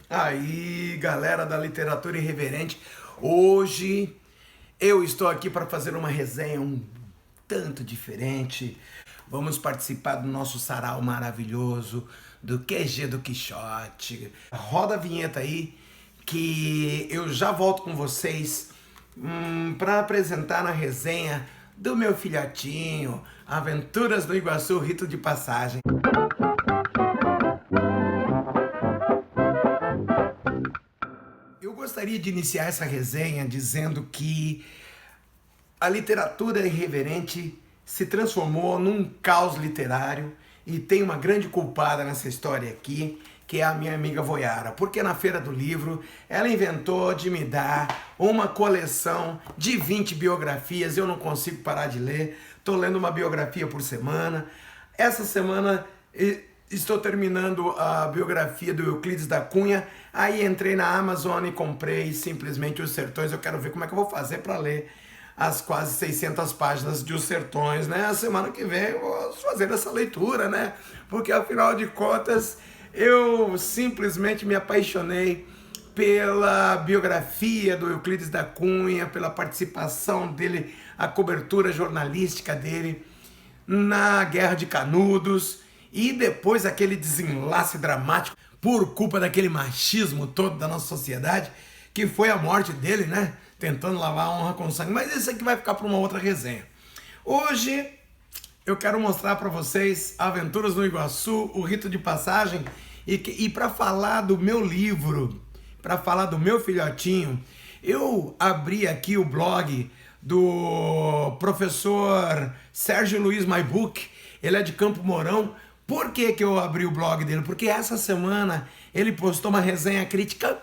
Aí, galera da literatura irreverente, hoje eu estou aqui para fazer uma resenha um tanto diferente. Vamos participar do nosso sarau maravilhoso do QG do Quixote. Roda a vinheta aí que eu já volto com vocês para apresentar na resenha do meu filhotinho, Aventuras do Iguaçu, Rito de Passagem. Eu gostaria de iniciar essa resenha dizendo que a literatura irreverente se transformou num caos literário e tem uma grande culpada nessa história aqui, que é a minha amiga Voiara, porque na Feira do Livro ela inventou de me dar uma coleção de 20 biografias, eu não consigo parar de ler, estou lendo uma biografia por semana. Essa semana estou terminando a biografia do Euclides da Cunha, aí entrei na Amazon e comprei simplesmente Os Sertões. Eu quero ver como é que eu vou fazer para ler as quase 600 páginas de Os Sertões, né? A semana que vem eu vou fazer essa leitura, né? Porque afinal de contas eu simplesmente me apaixonei pela biografia do Euclides da Cunha, pela participação dele, a cobertura jornalística dele na Guerra de Canudos e depois aquele desenlace dramático por culpa daquele machismo todo da nossa sociedade, que foi a morte dele, né? Tentando lavar a honra com sangue. Mas isso aqui vai ficar para uma outra resenha. Hoje eu quero mostrar para vocês Aventuras no Iguaçu, o Rito de Passagem, e para falar do meu livro, para falar do meu filhotinho, eu abri aqui o blog do professor Sérgio Luiz MyBook, ele é de Campo Mourão. Por que que eu abri o blog dele? Porque essa semana ele postou uma resenha crítica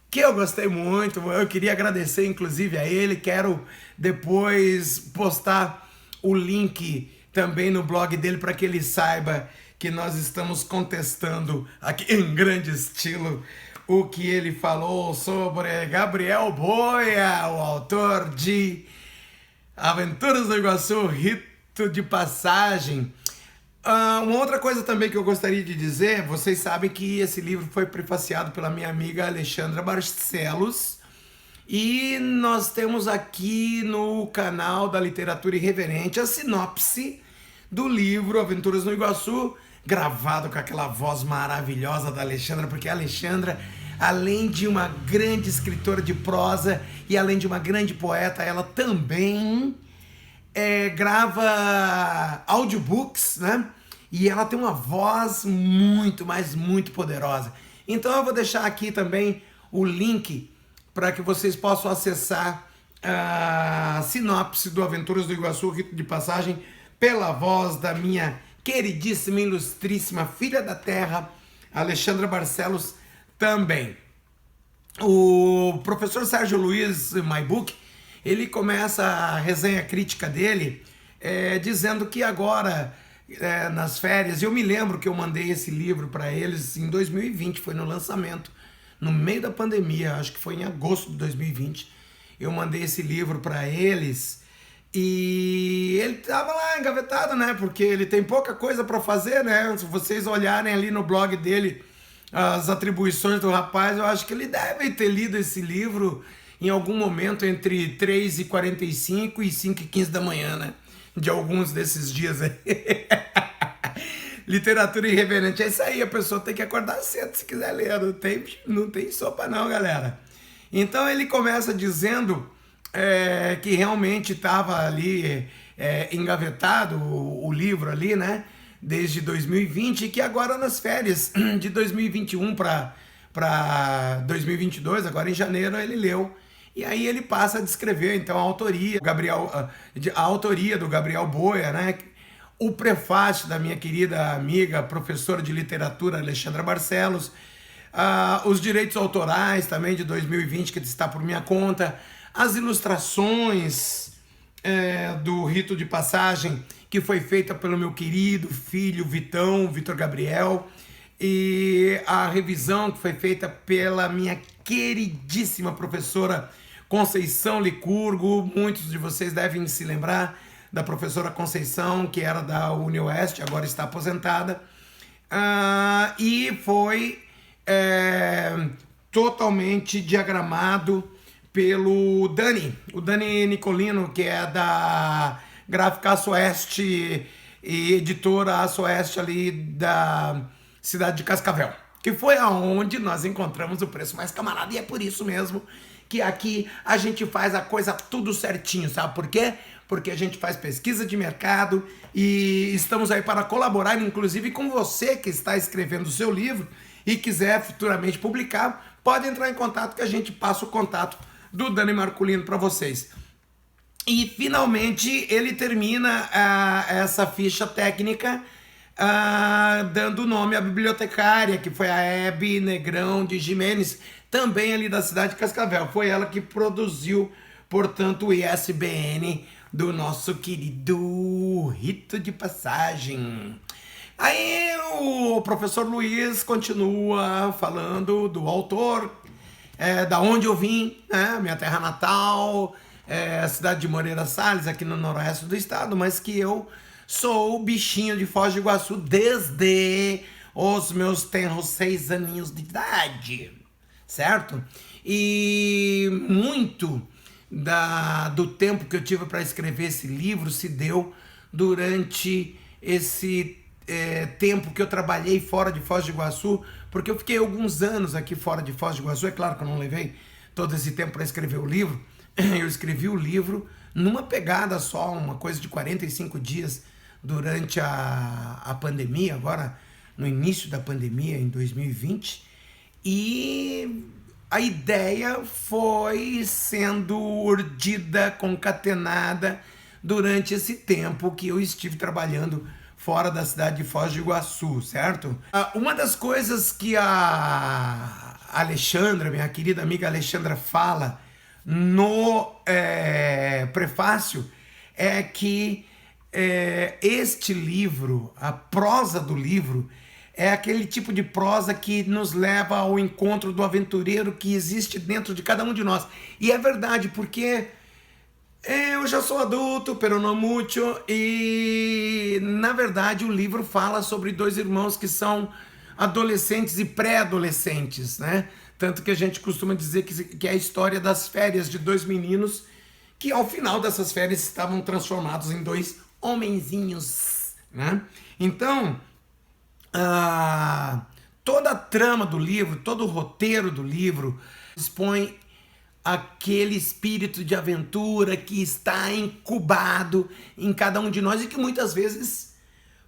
que eu gostei muito, eu queria agradecer inclusive a ele, quero depois postar o link também no blog dele para que ele saiba que nós estamos contestando aqui em grande estilo o que ele falou sobre Gabriel Boia, o autor de Aventuras do Iguaçu, Rito de Passagem. Uma outra coisa também que eu gostaria de dizer, vocês sabem que esse livro foi prefaciado pela minha amiga Alexandra Barcelos e nós temos aqui no canal da Literatura Irreverente a sinopse do livro Aventuras no Iguaçu, gravado com aquela voz maravilhosa da Alexandra, porque a Alexandra, além de uma grande escritora de prosa e além de uma grande poeta, ela também grava audiobooks, né? E ela tem uma voz muito, mas muito poderosa. Então eu vou deixar aqui também o link para que vocês possam acessar a sinopse do Aventuras do Iguaçu, Rito de Passagem, pela voz da minha queridíssima, ilustríssima filha da terra, Alexandra Barcelos, também. O professor Sérgio Luiz MyBook, ele começa a resenha crítica dele dizendo que agora, nas férias, eu me lembro que eu mandei esse livro para eles em 2020, foi no lançamento, no meio da pandemia, acho que foi em agosto de 2020, eu mandei esse livro para eles e ele tava lá engavetado, né? Porque ele tem pouca coisa para fazer, né? Se vocês olharem ali no blog dele as atribuições do rapaz, eu acho que ele deve ter lido esse livro em algum momento entre 3h45 e 5h15 da manhã, né? De alguns desses dias aí. Literatura irreverente, é isso aí, a pessoa tem que acordar cedo se quiser ler, não tem sopa não, galera. Então ele começa dizendo que realmente estava ali engavetado o livro ali, né? Desde 2020 e que agora nas férias de 2021 para 2022, agora em janeiro, ele leu. E aí ele passa a descrever então a autoria do Gabriel Boia, né? O prefácio da minha querida amiga, professora de literatura Alexandra Barcelos, os direitos autorais também de 2020 que está por minha conta, as ilustrações do Rito de Passagem que foi feita pelo meu querido filho Vitor Gabriel, e a revisão que foi feita pela minha queridíssima professora Conceição Licurgo. Muitos de vocês devem se lembrar da professora Conceição, que era da UniOeste, agora está aposentada, e foi totalmente diagramado pelo Dani, o Dani Nicolino, que é da Gráfica Aço Oeste e editora Aço Oeste ali da cidade de Cascavel, que foi aonde nós encontramos o preço mais camarada, e é por isso mesmo que aqui a gente faz a coisa tudo certinho, sabe por quê? Porque a gente faz pesquisa de mercado e estamos aí para colaborar, inclusive com você que está escrevendo o seu livro e quiser futuramente publicar, pode entrar em contato que a gente passa o contato do Dani Marculino para vocês. E finalmente ele termina essa ficha técnica dando nome à bibliotecária, que foi a Hebe Negrão de Jimenez, também ali da cidade de Cascavel. Foi ela que produziu, portanto, o ISBN do nosso querido Rito de Passagem. Aí o professor Luiz continua falando do autor, da onde eu vim, né, minha terra natal, a cidade de Moreira Salles, aqui no noroeste do estado, mas que eu sou o bichinho de Foz do Iguaçu desde os meus tenros 6 aninhos de idade, certo? E muito do tempo que eu tive para escrever esse livro se deu durante esse tempo que eu trabalhei fora de Foz do Iguaçu, porque eu fiquei alguns anos aqui fora de Foz do Iguaçu. É claro que eu não levei todo esse tempo para escrever o livro. Eu escrevi o livro numa pegada só, uma coisa de 45 dias durante a pandemia, agora no início da pandemia, em 2020, e a ideia foi sendo urdida, concatenada durante esse tempo que eu estive trabalhando fora da cidade de Foz do Iguaçu, certo? Uma das coisas que a Alexandra, minha querida amiga Alexandra, fala no prefácio é que este livro, a prosa do livro, é aquele tipo de prosa que nos leva ao encontro do aventureiro que existe dentro de cada um de nós. E é verdade, porque eu já sou adulto, pero não muito, e na verdade o livro fala sobre 2 irmãos que são adolescentes e pré-adolescentes, né? Tanto que a gente costuma dizer que é a história das férias de 2 meninos que ao final dessas férias estavam transformados em 2 homenzinhos, né? Então, toda a trama do livro, todo o roteiro do livro expõe aquele espírito de aventura que está incubado em cada um de nós e que muitas vezes,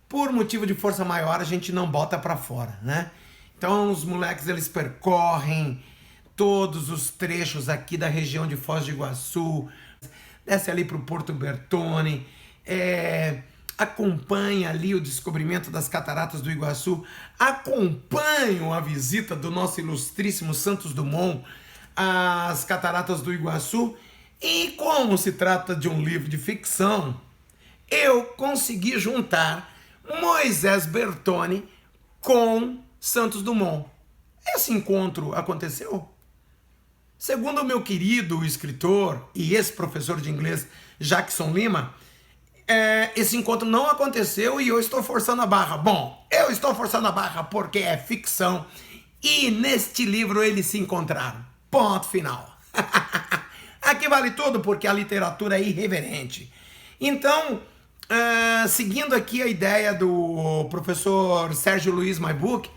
por motivo de força maior, a gente não bota para fora, né? Então os moleques, eles percorrem todos os trechos aqui da região de Foz do Iguaçu, desce ali para o Porto Bertone, acompanha ali o descobrimento das cataratas do Iguaçu, acompanham a visita do nosso ilustríssimo Santos Dumont às cataratas do Iguaçu, e como se trata de um livro de ficção, eu consegui juntar Moisés Bertone com Santos Dumont. Esse encontro aconteceu? Segundo o meu querido escritor e ex-professor de inglês Jackson Lima, esse encontro não aconteceu e eu estou forçando a barra. Bom, eu estou forçando a barra porque é ficção e neste livro eles se encontraram. Ponto final. Aqui vale tudo porque a literatura é irreverente. Então, seguindo aqui a ideia do professor Sérgio Luiz Maibuc,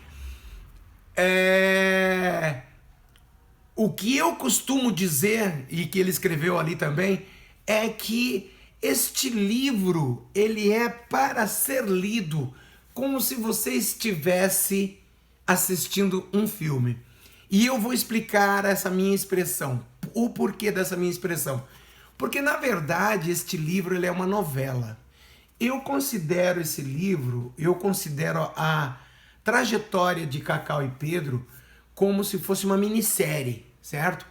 o que eu costumo dizer, e que ele escreveu ali também, é que este livro, ele é para ser lido como se você estivesse assistindo um filme. E eu vou explicar essa minha expressão, o porquê dessa minha expressão. Porque, na verdade, este livro ele é uma novela. Eu considero esse livro, eu considero a trajetória de Cacau e Pedro como se fosse uma minissérie, certo?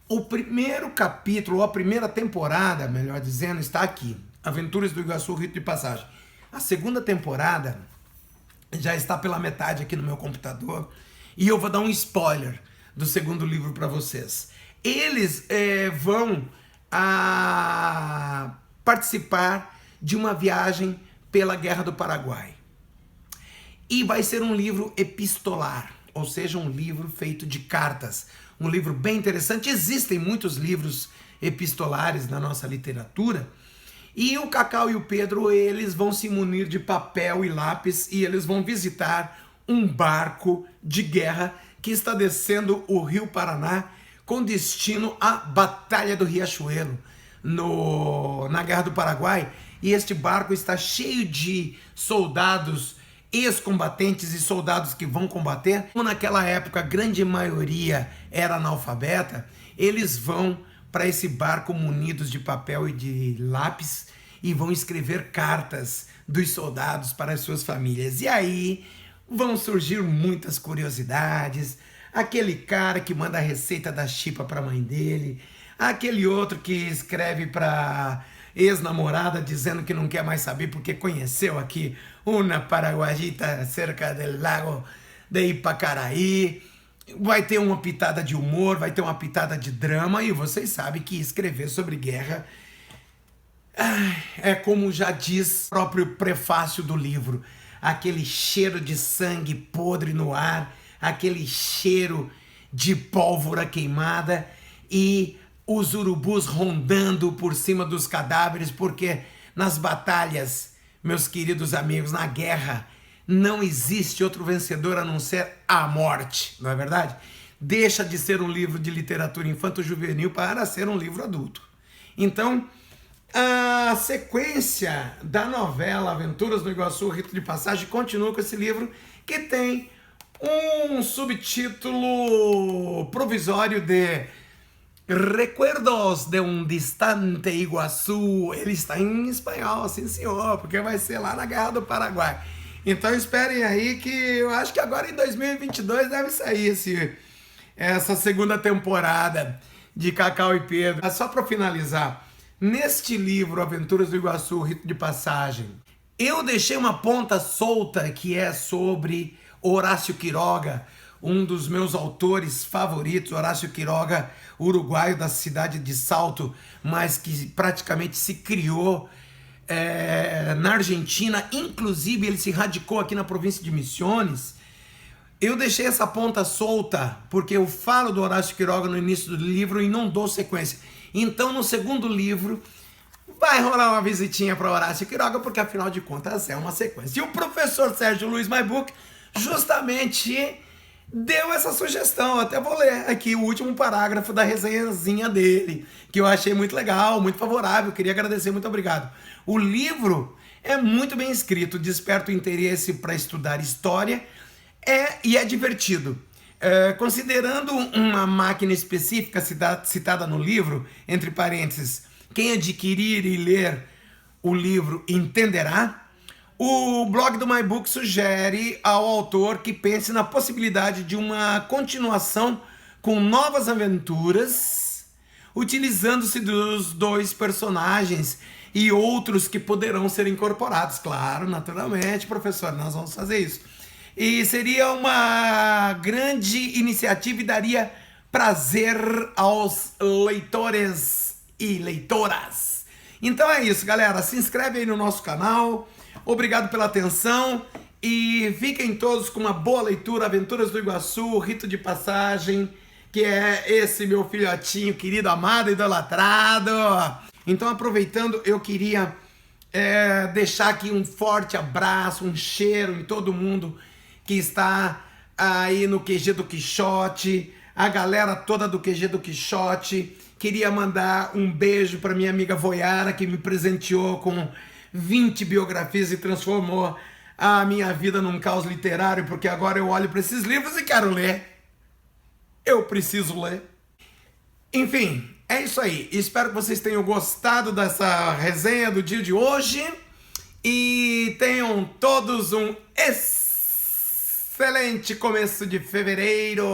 O primeiro capítulo, ou a primeira temporada, melhor dizendo, está aqui. Aventuras do Iguaçu, Rito de Passagem. A segunda temporada já está pela metade aqui no meu computador. E eu vou dar um spoiler do segundo livro para vocês. Eles vão participar de uma viagem pela Guerra do Paraguai. E vai ser um livro epistolar, ou seja, um livro feito de cartas. Um livro bem interessante. Existem muitos livros epistolares na nossa literatura, e o Cacau e o Pedro, eles vão se munir de papel e lápis e eles vão visitar um barco de guerra que está descendo o Rio Paraná com destino à Batalha do Riachuelo, na Guerra do Paraguai. E este barco está cheio de soldados, ex-combatentes e soldados que vão combater. Como naquela época a grande maioria era analfabeta, eles vão para esse barco munidos de papel e de lápis e vão escrever cartas dos soldados para as suas famílias. E aí vão surgir muitas curiosidades. Aquele cara que manda a receita da chipa para a mãe dele, aquele outro que escreve para ex-namorada dizendo que não quer mais saber porque conheceu aqui uma paraguajita cerca do lago de Ipacaraí. Vai ter uma pitada de humor, vai ter uma pitada de drama, e vocês sabem que escrever sobre guerra é, como já diz o próprio prefácio do livro, aquele cheiro de sangue podre no ar, aquele cheiro de pólvora queimada e os urubus rondando por cima dos cadáveres, porque nas batalhas, meus queridos amigos, na guerra, não existe outro vencedor a não ser a morte, não é verdade? Deixa de ser um livro de literatura infanto-juvenil para ser um livro adulto. Então, a sequência da novela Aventuras do Iguaçu, Rito de Passagem, continua com esse livro que tem um subtítulo provisório de Recuerdos de um Distante Iguaçu. Ele está em espanhol, sim senhor, porque vai ser lá na Guerra do Paraguai. Então esperem aí que eu acho que agora em 2022 deve sair essa segunda temporada de Cacau e Pedro. Só para finalizar, neste livro Aventuras do Iguaçu, Rito de Passagem, eu deixei uma ponta solta que é sobre Horácio Quiroga, um dos meus autores favoritos. Horácio Quiroga, uruguaio da cidade de Salto, mas que praticamente se criou na Argentina, inclusive ele se radicou aqui na província de Misiones. Eu deixei essa ponta solta porque eu falo do Horácio Quiroga no início do livro e não dou sequência. Então no segundo livro vai rolar uma visitinha para Horácio Quiroga, porque afinal de contas é uma sequência. E o professor Sérgio Luiz Maibuc justamente deu essa sugestão. Eu até vou ler aqui o último parágrafo da resenhazinha dele, que eu achei muito legal, muito favorável, queria agradecer, muito obrigado. O livro é muito bem escrito, desperta o interesse para estudar história e é divertido. Considerando uma máquina específica citada no livro, entre parênteses, quem adquirir e ler o livro entenderá, o blog do MyBook sugere ao autor que pense na possibilidade de uma continuação com novas aventuras, utilizando-se dos dois personagens e outros que poderão ser incorporados. Claro, naturalmente, professor, nós vamos fazer isso. E seria uma grande iniciativa e daria prazer aos leitores e leitoras. Então é isso, galera. Se inscreve aí no nosso canal. Obrigado pela atenção e fiquem todos com uma boa leitura. Aventuras do Iguaçu, Rito de Passagem, que é esse meu filhotinho querido, amado, idolatrado. Então, aproveitando, eu queria deixar aqui um forte abraço, um cheiro em todo mundo que está aí no QG do Quixote, a galera toda do QG do Quixote. Queria mandar um beijo para minha amiga Voyara, que me presenteou com 20 biografias e transformou a minha vida num caos literário, porque agora eu olho para esses livros e quero ler. Eu preciso ler. Enfim, é isso aí. Espero que vocês tenham gostado dessa resenha do dia de hoje e tenham todos um excelente começo de fevereiro.